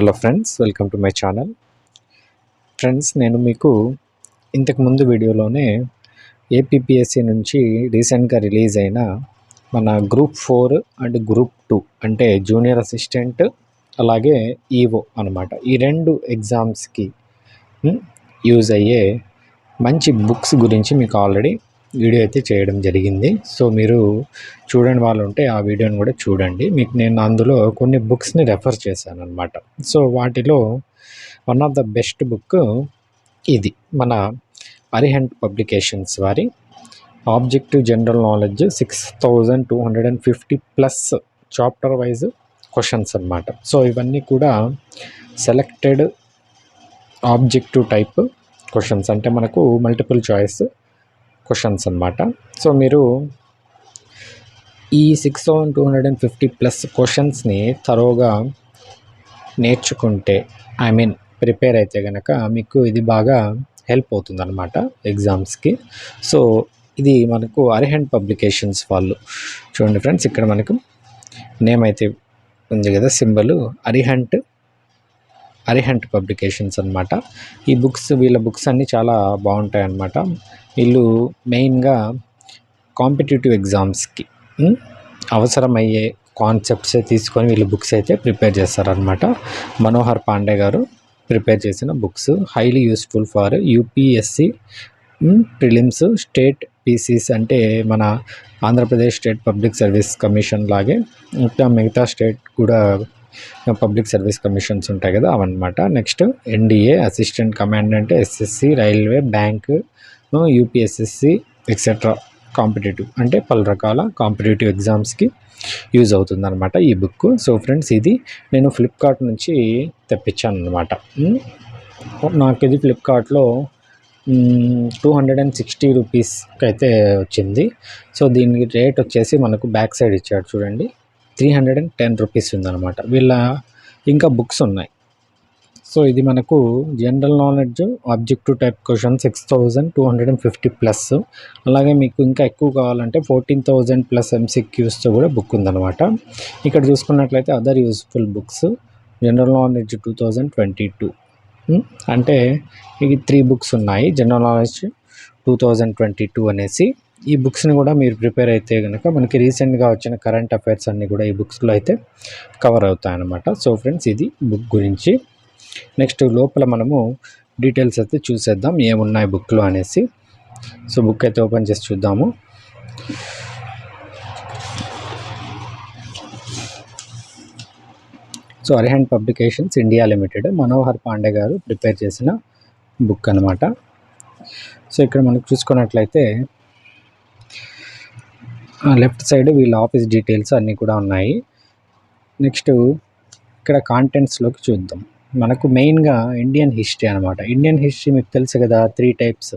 Hello friends, welcome to my channel. Friends, నేను మీకు ఇంతకుముందు వీడియోలోనే ఏపీపీఎస్సీ నుంచి రీసెంట్గా రిలీజ్ అయిన మన గ్రూప్ 4 అండ్ గ్రూప్ 2 అంటే జూనియర్ అసిస్టెంట్ అలాగే ఈవో అనమాట, ఈ రెండు ఎగ్జామ్స్కి యూజ్ అయ్యే మంచి బుక్స్ గురించి మీకు ఆల్రెడీ వీడియో అయితే చేయడం జరిగింది. సో మీరు చూడని వాళ్ళు ఉంటే ఆ వీడియోని కూడా చూడండి. మీకు నేను అందులో కొన్ని బుక్స్ని రెఫర్ చేశాను అనమాట. సో వాటిలో one of the best book ఇది మన అరిహంట్ పబ్లికేషన్స్ వారి objective general knowledge 6250+ chapter wise questions అనమాట. సో ఇవన్నీ కూడా సెలెక్టెడ్ ఆబ్జెక్టివ్ టైప్ క్వశ్చన్స్, అంటే మనకు మల్టిపుల్ చాయిస్ క్వశ్చన్స్ అన్నమాట. సో మీరు ఈ 6250+ క్వశ్చన్స్ని తరోగా నేర్చుకుంటే, ప్రిపేర్ అయితే కనుక మీకు ఇది బాగా హెల్ప్ అవుతుంది అనమాట ఎగ్జామ్స్కి. సో ఇది మనకు అరిహంట్ పబ్లికేషన్స్ వాళ్ళు, చూడండి ఫ్రెండ్స్, ఇక్కడ మనకు నేమ్ అయితే ఉంది కదా, సింబల్ అరిహంట్ పబ్లికేషన్స్ అనమాట. ఈ బుక్స్, వీళ్ళ బుక్స్ అన్నీ చాలా బాగుంటాయి అన్నమాట. వీళ్ళు మెయిన్గా కాంపిటేటివ్ ఎగ్జామ్స్కి అవసరమయ్యే కాన్సెప్ట్సే తీసుకొని వీళ్ళు బుక్స్ అయితే ప్రిపేర్ చేస్తారనమాట. మనోహర్ పాండే గారు ప్రిపేర్ చేసిన books highly useful for UPSC prelims, state Pisces అంటే మన Andhra Pradesh state public service commission లాగే ఇంకా మిగతా స్టేట్ కూడా పబ్లిక్ సర్వీస్ కమిషన్స్ ఉంటాయి కదా, అవన్నమాట. Next NDA, assistant commandant, SSC, railway, bank, UPSSC etcetera competitive అంటే పలు రకాల కాంపిటేటివ్ ఎగ్జామ్స్కి యూజ్ అవుతుంది అనమాట ఈ బుక్. సో ఫ్రెండ్స్, ఇది నేను ఫ్లిప్కార్ట్ నుంచి తెప్పించాను అనమాట. నాకు ఇది ఫ్లిప్కార్ట్లో 260 రూపీస్కి అయితే వచ్చింది. సో దీనికి రేట్ వచ్చేసి మనకు బ్యాక్ సైడ్ ఇచ్చాడు చూడండి, 310 రూపీస్ ఉందన్నమాట. వీళ్ళ ఇంకా బుక్స్ ఉన్నాయి. సో ఇది మనకు general knowledge objective type question 6250+, అలాగే మీకు ఇంకా ఎక్కువ కావాలంటే 14,000+ MCQస్తో కూడా బుక్ ఉందన్నమాట. ఇక్కడ చూసుకున్నట్లయితే other useful books general knowledge 2022 అంటే ఇది 3 బుక్స్ ఉన్నాయి, జనరల్ నాలెడ్జ్ 2022 అనేసి. ఈ బుక్స్ని కూడా మీరు ప్రిపేర్ అయితే కనుక మనకి రీసెంట్గా వచ్చిన కరెంట్ అఫైర్స్ అన్నీ కూడా ఈ బుక్స్లో అయితే కవర్ అవుతాయి అన్నమాట. సో ఫ్రెండ్స్, ఇది బుక్ గురించి. నెక్స్ట్ లోపల మనము డీటెయిల్స్ అయితే చూసేద్దాం ఏమున్నాయి బుక్లో అనేసి. సో బుక్ అయితే ఓపెన్ చేసి చూద్దాము. So Arihant publications India limited, Manohar Pandey గారు ప్రిపేర్ చేసిన బుక్ అనమాట. సో ఇక్కడ మనకు చూసుకున్నట్లయితే లెఫ్ట్ సైడ్ వీళ్ళ ఆఫీస్ డీటెయిల్స్ అన్నీ కూడా ఉన్నాయి. నెక్స్ట్ ఇక్కడ కాంటెంట్స్లోకి చూద్దాం. మనకు మెయిన్గా ఇండియన్ హిస్టరీ అనమాట. ఇండియన్ హిస్టరీ మీకు తెలుసు కదా, 3 టైప్స్,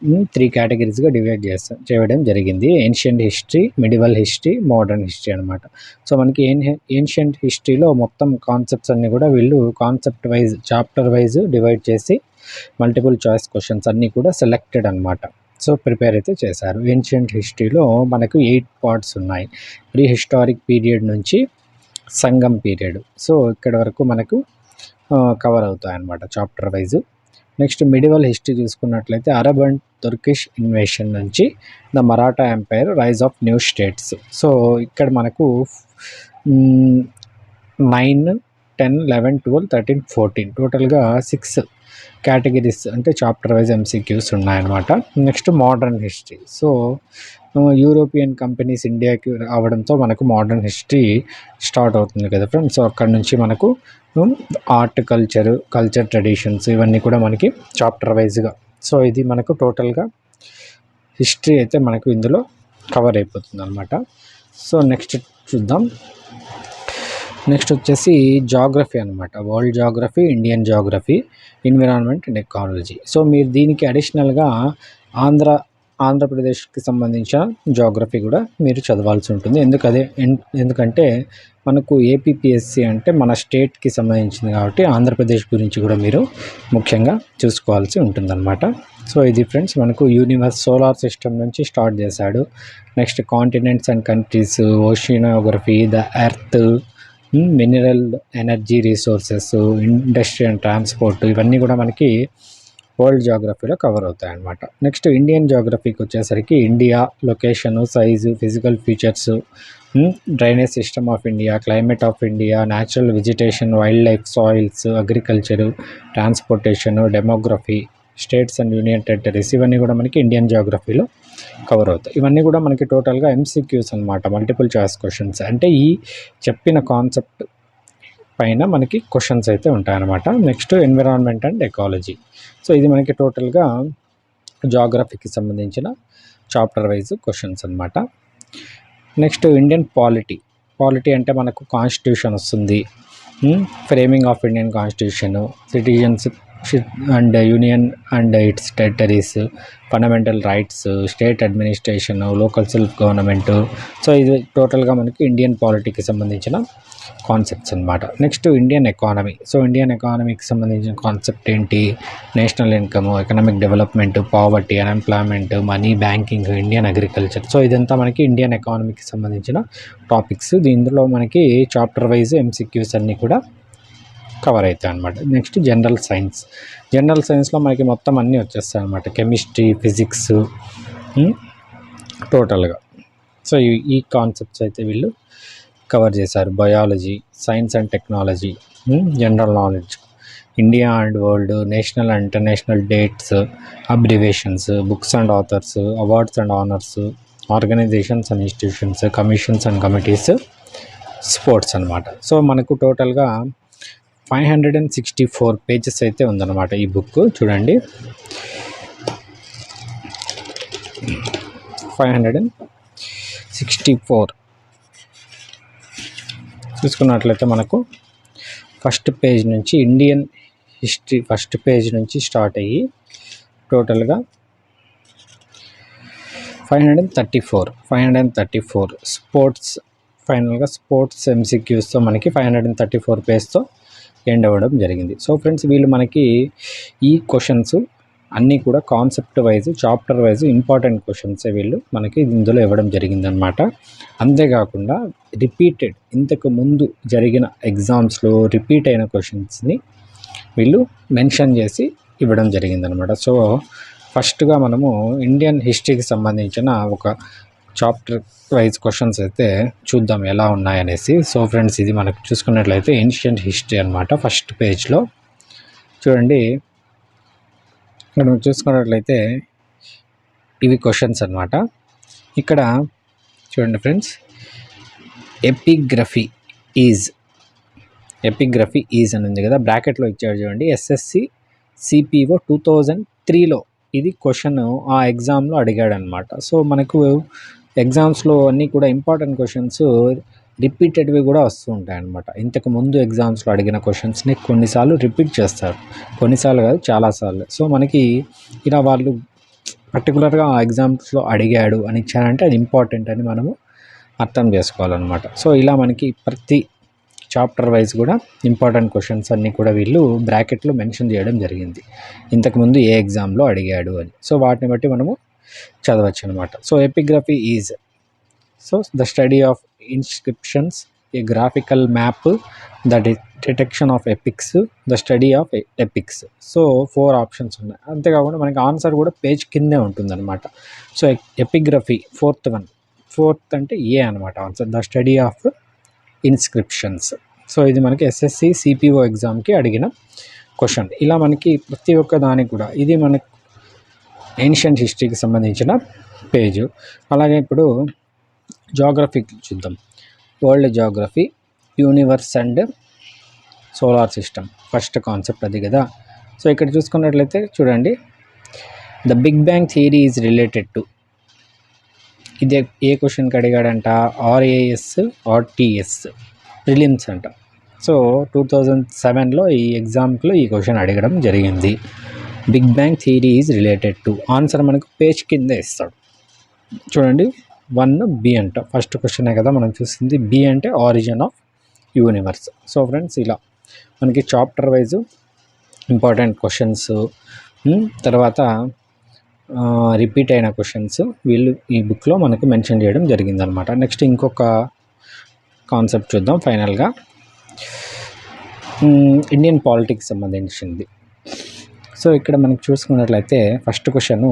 3 కేటగిరీస్గా డివైడ్ చేయడం జరిగింది. Ancient history, medieval history, modern history అనమాట. సో మనకి ఏన్షియంట్ హిస్టరీలో మొత్తం కాన్సెప్ట్స్ అన్నీ కూడా వీళ్ళు concept wise, chapter wise divide చేసి మల్టిపుల్ చాయిస్ క్వశ్చన్స్ అన్నీ కూడా సెలెక్టెడ్ అనమాట. సో ప్రిపేర్ అయితే చేశారు. ఏన్షియంట్ హిస్టరీలో మనకు 8 పార్ట్స్ ఉన్నాయి. ప్రీ హిస్టారిక్ పీరియడ్ నుంచి సంగం పీరియడ్. సో ఇక్కడ వరకు మనకు కవర్ అవుతాయి అన్నమాట chapter wise. Next medieval history చూసుకున్నట్లయితే అరబ్ అండ్ తుర్కిష్ ఇన్వేషన్ నుంచి the Maratha empire, rise of new states. So ఇక్కడ మనకు 9, 10, 11, 12, 13, 14 టోటల్గా 6 కేటగిరీస్ అంటే చాప్టర్ వైజ్ MCQs ఉన్నాయన్నమాట. Next modern history. So European companies ఇండియాకి రావడంతో మనకు మోడర్న్ హిస్టరీ స్టార్ట్ అవుతుంది కదా ఫ్రెండ్స్. సో అక్కడ నుంచి మనకు ఆర్ట్, కల్చర్ ట్రెడిషన్స్ ఇవన్నీ కూడా మనకి చాప్టర్ వైజ్గా. సో ఇది మనకు టోటల్గా హిస్టరీ అయితే మనకు ఇందులో కవర్ అయిపోతుంది అనమాట. సో నెక్స్ట్ చూద్దాం. నెక్స్ట్ వచ్చేసి జాగ్రఫీ అనమాట. World geography, Indian geography, environment and ecology. So మీరు దీనికి అడిషనల్గా ఆంధ్రప్రదేశ్కి సంబంధించిన జాగ్రఫీ కూడా మీరు చదవాల్సి ఉంటుంది. ఎందుకంటే మనకు ఏపీపీఎస్సీ అంటే మన స్టేట్కి సంబంధించింది కాబట్టి ఆంధ్రప్రదేశ్ గురించి కూడా మీరు ముఖ్యంగా చూసుకోవాల్సి ఉంటుందన్నమాట. సో ఇది ఫ్రెండ్స్ మనకు యూనివర్స్, సోలార్ సిస్టమ్ నుంచి స్టార్ట్ చేశాడు. Next continents and countries, ఓషియోగ్రఫీ, the earth, mineral energy resources, industry and transport ఇవన్నీ కూడా మనకి వరల్డ్ జాగ్రఫీలో కవర్ అవుతాయి అన్నమాట. నెక్స్ట్ ఇండియన్ జాగ్రఫీకి వచ్చేసరికి India location, size, physical features, drainage system of India, climate of India, natural vegetation, wild life, soils, agriculture, transportation, demography, states and union territories ఇవన్నీ కూడా మనకి Indian జాగ్రఫీలో cover అవుతాయి. ఇవన్నీ కూడా మనకి టోటల్గా ఎంసీక్యూస్ అనమాట, మల్టిపుల్ చాయిస్ క్వశ్చన్స్. అంటే ఈ చెప్పిన కాన్సెప్ట్ పైన మనకి క్వశ్చన్స్ అయితే ఉంటాయన్నమాట. Next environment and ecology. So ఇది మనకి టోటల్గా జాగ్రఫీకి సంబంధించిన చాప్టర్ వైజ్ క్వశ్చన్స్ అనమాట. నెక్స్ట్ ఇండియన్ పాలిటీ అంటే మనకు కాన్స్టిట్యూషన్ వస్తుంది, framing of Indian constitution, citizens and union and its territories, fundamental rights, state administration, local self government. So ఇది టోటల్గా మనకి ఇండియన్ పాలిటీకి సంబంధించిన కాన్సెప్ట్స్ అనమాట. Next Indian economy. So Indian ఎకానమీకి సంబంధించిన కాన్సెప్ట్ ఏంటి? National income, economic development, poverty, unemployment, money, banking, Indian agriculture. So ఇదంతా మనకి ఇండియన్ ఎకానమీకి సంబంధించిన టాపిక్స్. దీనిలో మనకి చాప్టర్ వైజ్ ఎంసీక్యూస్ అన్నీ కూడా కవర్ అవుతాయి అనమాట. నెక్స్ట్ జనరల్ సైన్స్లో మనకి మొత్తం అన్నీ వచ్చేస్తాయి అనమాట, కెమిస్ట్రీ, ఫిజిక్స్ టోటల్గా. సో ఈ కాన్సెప్ట్స్ అయితే వీళ్ళు కవర్ చేశారు. Biology, science and technology, general knowledge, India and world, national and international dates, abbreviations, books and authors, awards and honours, organisations and institutions, commissions and committees, sports అనమాట. So మనకు టోటల్గా 564 pages అయితే ఉందన్నమాట ఈ book. చూడండి, 564 చూసుకున్నట్లయితే మనకు ఫస్ట్ పేజ్ నుంచి ఇండియన్ హిస్టరీ ఫస్ట్ పేజ్ నుంచి స్టార్ట్ అయ్యి టోటల్గా 534 స్పోర్ట్స్, ఫైనల్గా స్పోర్ట్స్ ఎంసీక్యూస్తో మనకి 534 పేజ్తో ఎండ్ అవ్వడం జరిగింది. సో ఫ్రెండ్స్, వీళ్ళు మనకి ఈ క్వశ్చన్స్ అన్నీ కూడా concept wise, chapter wise important క్వశ్చన్సే వీళ్ళు మనకి ఇందులో ఇవ్వడం జరిగిందనమాట. అంతేకాకుండా రిపీటెడ్, ఇంతకు ముందు జరిగిన ఎగ్జామ్స్లో రిపీట్ అయిన క్వశ్చన్స్ని వీళ్ళు మెన్షన్ చేసి ఇవ్వడం జరిగిందనమాట. సో ఫస్ట్గా మనము ఇండియన్ హిస్టరీకి సంబంధించిన ఒక చాప్టర్ వైజ్ క్వశ్చన్స్ అయితే చూద్దాం ఎలా ఉన్నాయనేసి. సో ఫ్రెండ్స్, ఇది మనకు చూసుకున్నట్లయితే ఏన్షియంట్ హిస్టరీ అనమాట. ఫస్ట్ పేజ్లో చూడండి, మనం చూసుకున్నట్లయితే ఇవి క్వశ్చన్స్ అనమాట. ఇక్కడ చూడండి ఫ్రెండ్స్, ఎపిగ్రఫీ ఈజ్ అని ఉంది కదా, బ్రాకెట్లో ఇచ్చాడు చూడండి. ఎస్ఎస్సి సిపిఓ 2003లో ఇది క్వశ్చన్ ఆ ఎగ్జామ్లో అడిగాడు అనమాట. సో మనకు ఎగ్జామ్స్లో అన్నీ కూడా ఇంపార్టెంట్ క్వశ్చన్స్ రిపీటెడ్వి కూడా వస్తూ ఉంటాయి అన్నమాట. ఇంతకు ముందు ఎగ్జామ్స్లో అడిగిన క్వశ్చన్స్ని కొన్నిసార్లు రిపీట్ చేస్తారు, కొన్నిసార్లు కాదు చాలాసార్లు. సో మనకి ఇలా వాళ్ళు పర్టికులర్గా ఆ ఎగ్జామ్స్లో అడిగాడు అని ఇచ్చారంటే అది ఇంపార్టెంట్ అని మనము అర్థం చేసుకోవాలన్నమాట. సో ఇలా మనకి ప్రతి చాప్టర్ వైజ్ కూడా ఇంపార్టెంట్ క్వశ్చన్స్ అన్నీ కూడా వీళ్ళు బ్రాకెట్లో మెన్షన్ చేయడం జరిగింది, ఇంతకుముందు ఏ ఎగ్జామ్లో అడిగాడు అని. సో వాటిని బట్టి మనము చదవచ్చు అనమాట. So epigraphy is the study of inscriptions, A graphical map, the detection of epics, the study of epics. So 4 options ఉన్నాయి. అంతేకాకుండా మనకి ఆన్సర్ కూడా పేజ్ కిందే ఉంటుందన్నమాట. సో ఎపిగ్రఫీ ఫోర్త్ అంటే ఏ అనమాట answer, the study of inscriptions. So ఇది మనకి ఎస్ఎస్సి సిపిఓ ఎగ్జామ్కి అడిగిన క్వశ్చన్. ఇలా మనకి ప్రతి ఒక్క దానికి కూడా ఇది మనకు ఏన్షియంట్ హిస్టరీకి సంబంధించిన పేజు. అలాగే ఇప్పుడు జాగ్రఫీ చూద్దాం. World geography, universe and solar system, first concept అది కదా. సో ఇక్కడ చూసుకున్నట్లయితే చూడండి, the big bang theory is related to, ఇది ఏ క్వశ్చన్కి అడిగాడంట, ఆర్ఏఎస్ ఆర్టీఎస్ ప్రిలిమ్స్ అంట. సో 2007లో ఈ ఎగ్జామ్లో ఈ క్వశ్చన్ అడగడం జరిగింది. Big bang theory is related to, answer మనకు పేజ్ కింద ఇస్తాడు చూడండి. 1B అంట, ఫస్ట్ క్వశ్చనే కదా మనం చూసింది. B అంటే origin of universe. So friends, ఇలా మనకి చాప్టర్ వైజ్ ఇంపార్టెంట్ క్వశ్చన్స్, తర్వాత రిపీట్ అయిన క్వశ్చన్స్ వీళ్ళు ఈ బుక్లో మనకు మెన్షన్ చేయడం జరిగిందనమాట. నెక్స్ట్ ఇంకొక కాన్సెప్ట్ చూద్దాం ఫైనల్గా. 1 Earth, 2 Sun, 3 Moon, 4 Stars, 5 Planets, 6 Planets, 7 Planets, 8 Planets. So friends, ఇలా మనకి ఇండియన్ పాలిటిక్స్ సంబంధించింది. సో ఇక్కడ మనకు చూసుకున్నట్లయితే first question,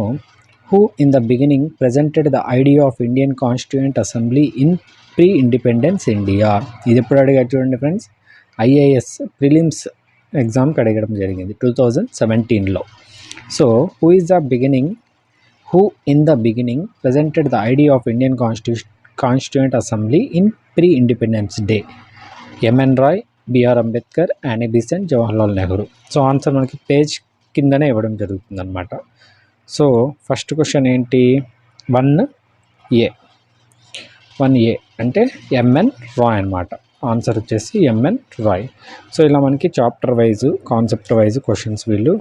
who in the beginning presented the idea of Indian constituent assembly in pre independence India? ఇది ఎప్పుడు అడిగారు చూడండి ఫ్రెండ్స్, ఐఏఎస్ ప్రిలిమ్స్ ఎగ్జామ్కి అడగడం జరిగింది 2017లో. So who in the beginning presented the idea of Indian constituent assembly in pre independence day? MN Roy, BR Ambedkar, Annie Besant, Jawaharlal Nehru. So answer మనకి page కిందనే ఇవ్వడం జరుగుతుంది అనమాట. సో ఫస్ట్ క్వశ్చన్ ఏంటి, 1A అంటే ఎంఎన్ రాయ్ అనమాట. ఆన్సర్ వచ్చేసి ఎంఎన్ రాయ్. సో ఇలా మనకి chapter wise, concept wise questions వీళ్ళు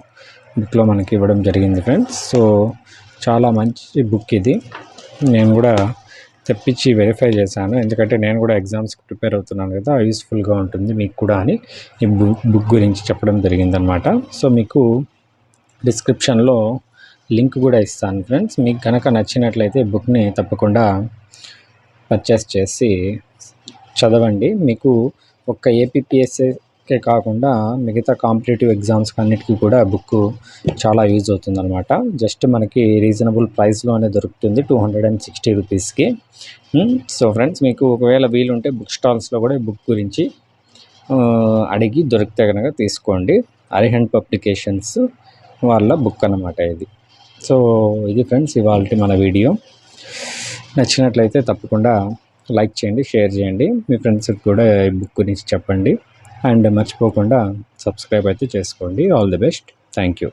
బుక్లో మనకి ఇవ్వడం జరిగింది ఫ్రెండ్స్. సో చాలా మంచి బుక్ ఇది. నేను కూడా తెప్పించి వెరిఫై చేశాను, ఎందుకంటే నేను కూడా ఎగ్జామ్స్కి ప్రిపేర్ అవుతున్నాను కదా, యూస్ఫుల్గా ఉంటుంది మీకు కూడా అని ఈ బుక్ గురించి చెప్పడం జరిగిందనమాట. సో మీకు డిస్క్రిప్షన్లో లింక్ కూడా ఇస్తాను ఫ్రెండ్స్. మీకు కనుక నచ్చినట్లయితే బుక్ని తప్పకుండా పర్చేస్ చేసి చదవండి. మీకు ఒక్క ఏపీపీఎస్సీకే కాకుండా మిగతా కాంపిటేటివ్ ఎగ్జామ్స్ అన్నిటికీ కూడా బుక్ చాలా యూజ్ అవుతుంది అనమాట. జస్ట్ మనకి రీజనబుల్ ప్రైస్లోనే దొరుకుతుంది, 260 రూపీస్కి. సో ఫ్రెండ్స్, మీకు ఒకవేళ వీలుంటే బుక్ స్టాల్స్లో కూడా ఈ బుక్ గురించి అడిగి దొరికితే కనుక తీసుకోండి. అరిహంట్ పబ్లికేషన్స్ వాళ్ళ బుక్ అన్నమాట ఇది. సో ఇది ఫ్రెండ్స్ ఇవాల్టి మన వీడియో. నచ్చినట్లయితే తప్పకుండా లైక్ చేయండి, షేర్ చేయండి, మీ ఫ్రెండ్స్కి కూడా ఈ బుక్ గురించి చెప్పండి. అండ్ మర్చిపోకుండా సబ్స్క్రైబ్ అయితే చేసుకోండి. All the best. Thank you.